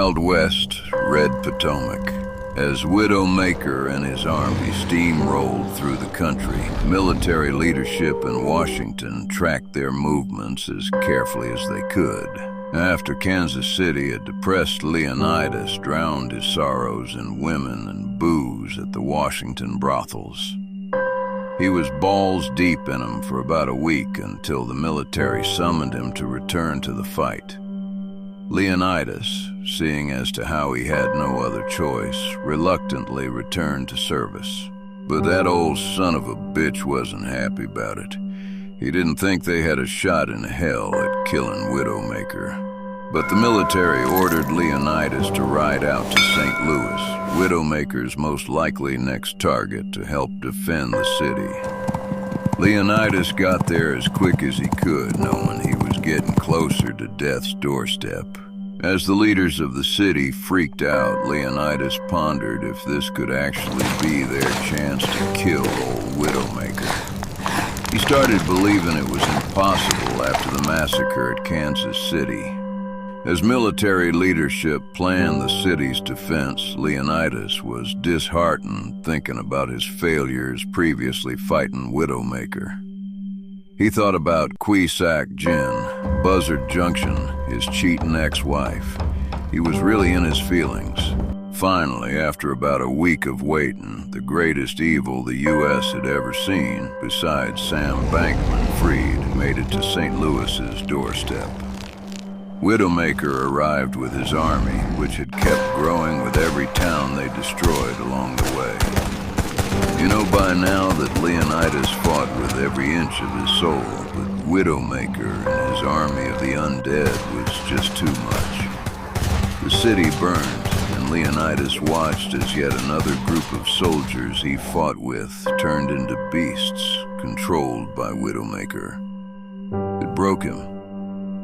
Wild West, red Potomac. As Widowmaker and his army steamrolled through the country, military leadership in Washington tracked their movements as carefully as they could. After Kansas City, a depressed Leonidas drowned his sorrows in women and booze at the Washington brothels. He was balls deep in them for about a week until the military summoned him to return to the fight. Leonidas, seeing as to how he had no other choice, reluctantly returned to service. But that old son of a bitch wasn't happy about it. He didn't think they had a shot in hell at killing Widowmaker. But the military ordered Leonidas to ride out to St. Louis, Widowmaker's most likely next target, to help defend the city. Leonidas got there as quick as he could, knowing he was getting closer to death's doorstep. As the leaders of the city freaked out, Leonidas pondered if this could actually be their chance to kill old Widowmaker. He started believing it was impossible after the massacre at Kansas City. As military leadership planned the city's defense, Leonidas was disheartened thinking about his failures previously fighting Widowmaker. He thought about Queesack Gin, Buzzard Junction, his cheating ex-wife. He was really in his feelings. Finally, after about a week of waiting, the greatest evil the U.S. had ever seen, besides Sam Bankman-Fried, made it to St. Louis's doorstep. Widowmaker arrived with his army, which had kept growing with every town they destroyed along the way. You know by now that Leonidas fought with every inch of his soul, but Widowmaker and his army of the undead was just too much. The city burned, and Leonidas watched as yet another group of soldiers he fought with turned into beasts, controlled by Widowmaker. It broke him.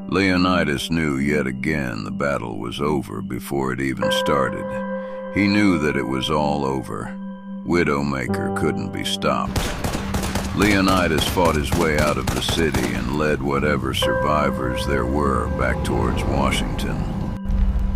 Leonidas knew yet again the battle was over before it even started. He knew that it was all over. Widowmaker couldn't be stopped. Leonidas fought his way out of the city and led whatever survivors there were back towards Washington.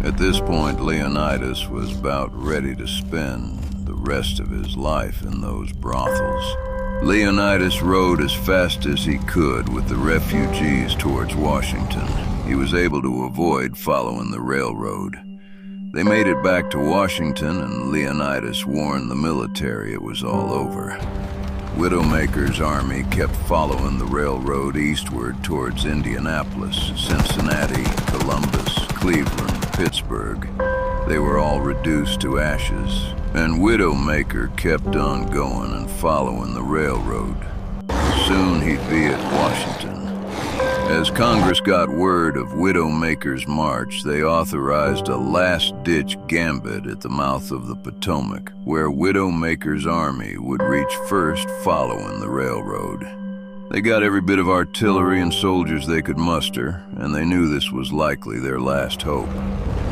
At this point, Leonidas was about ready to spend the rest of his life in those brothels. Leonidas rode as fast as he could with the refugees towards Washington. He was able to avoid following the railroad. They made it back to Washington, and Leonidas warned the military it was all over. Widowmaker's army kept following the railroad eastward towards Indianapolis, Cincinnati, Columbus, Cleveland, Pittsburgh. They were all reduced to ashes, and Widowmaker kept on going and following the railroad. Soon he'd be at Washington. As Congress got word of Widowmaker's march, they authorized a last-ditch gambit at the mouth of the Potomac, where Widowmaker's army would reach first following the railroad. They got every bit of artillery and soldiers they could muster, and they knew this was likely their last hope.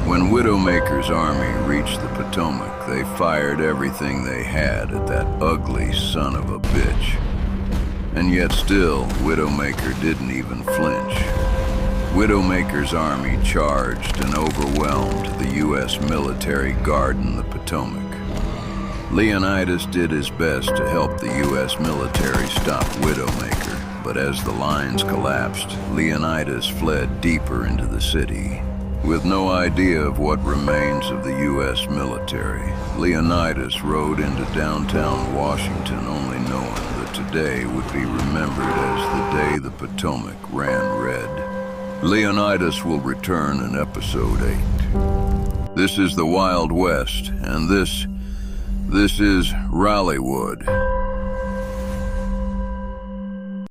When Widowmaker's army reached the Potomac, they fired everything they had at that ugly son of a bitch. And yet still, Widowmaker didn't even flinch. Widowmaker's army charged and overwhelmed the U.S. military guarding the Potomac. Leonidas did his best to help the U.S. military stop Widowmaker, but as the lines collapsed, Leonidas fled deeper into the city. With no idea of what remains of the U.S. military, Leonidas rode into downtown Washington, only knowing that today would be remembered as the day the Potomac ran red. Leonidas will return in Episode 8. This is the Wild West, and this is Raleighwood.